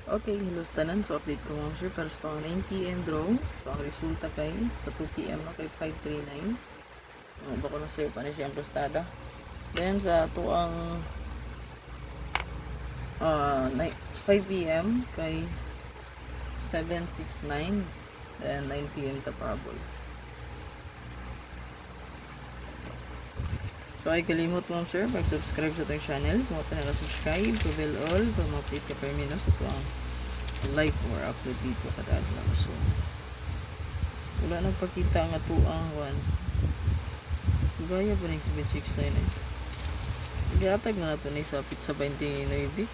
Okay, hello tanan. So, update ko mga sir para sa 9 p.m. draw. So, ang resulta kay sa 2 p.m. na kay 539. Bako na sir, paano siya ang prestada. Then, sa ito ang 5 p.m. kay 769. Then, 9 p.m. tapabol. So, ay kalimot mo sir, pag-subscribe sa itong channel. Kung pa naka-subscribe, bell all, para ma-update ka per minutes sa ito ang live or upload dito kada adlaw. So, wala nang pakita nga ito ang one. Gaya pa rin 769 eh. Igatag na ito na isapit sa 29.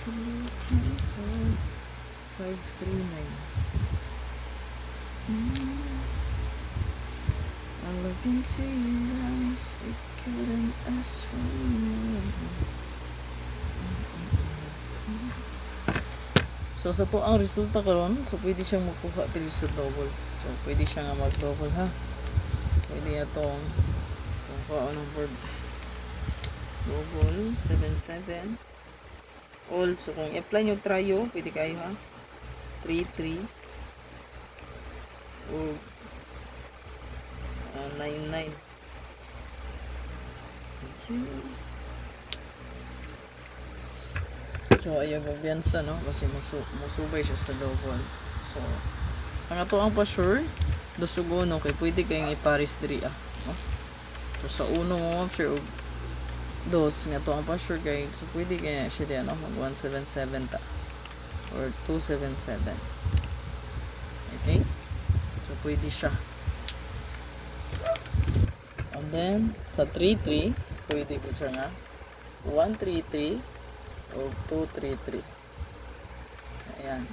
Looking for 539. I looked into your eyes, it couldn't ask for more. So sa to ang resulta karon, so pwede siyang makuha diri sa double. So pwede siya nga mag-double ha. Pwede atong kuha ng board. Double 77 all. So kung i-apply nyo tryo, pwede kayo ha. 3-3 o 9-9. So ayaw magbiyansa no, kasi musubay siya sa double. So ang ato ang pa sure dosugono kay pwede kayong iparis diri no? So sa uno mo sure dos nga to ang pa sure kay so pwede kaya siya di ano mag 177 ta or 277. Okay, so pwede siya. And then sa 3-3 pwede ko siya nga 1-3-3 o 2-3-3. Ayan.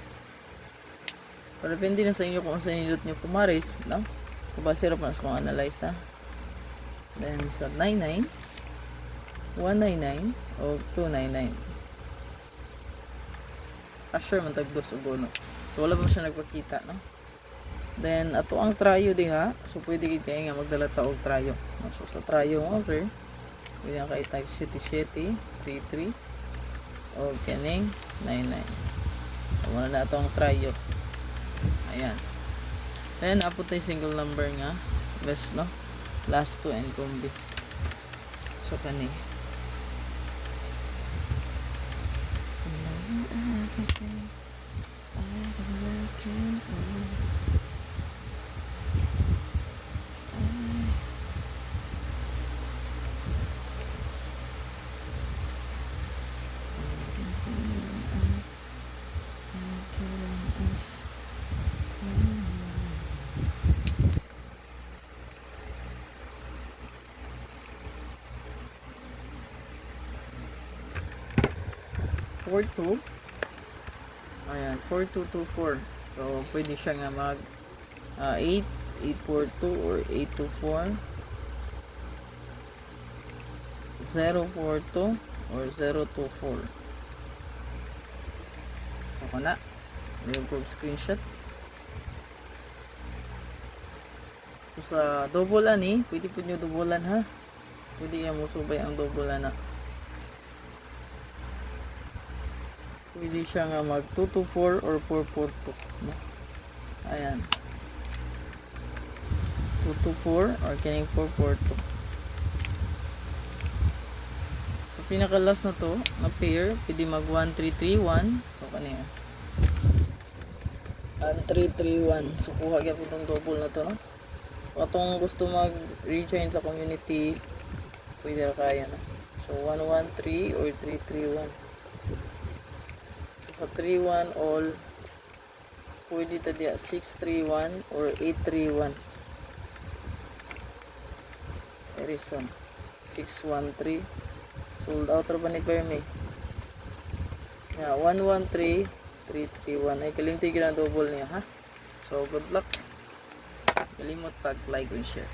Pero depende na sa inyo kung saan nilot nyo kumaris, no? Kabase ra pa sa kung analyze ha. Then sa 99 199 o 299. Assure man tagdos og gono. So wala pa siya nagpakita, no? Then ato ang tryo diha, so pwede gid kay nga magdala ta og tryo. So sa tryo mo sir, pwede nga kay tag 77 33 o kaning 99. So wala na atong tryo. Ayan. Then apot tay single number nga best no. Last two and combi. So kani four two. Ayan, 4224. So pwede siya nga mag 8 842 or 824 042 or 024. So kana yung group screenshot. So sa double ani, pwede po nyo doublean ha. Pwede yan mo subay ang double na. Pwede siya nga mag 224 or 442. No? Ayan. 224 or kining 442. So pinaka-last na to, na pair, pwede mag 1331. So kanina. 1331. So kuha kaya po itong double na to, no? Kung itong gusto mag-rejoin sa community, pwede na kaya, no? So 113 or 331. So sa 3-1 all, pwede ta diya 6-3-1 or 8-3-1. Harrison 6-1-3. Sold out ra ba ni Permi? 1-1-3 3-3-1. Ay kalimti ka na double niya ha. So good luck. Kalimot pag like and share.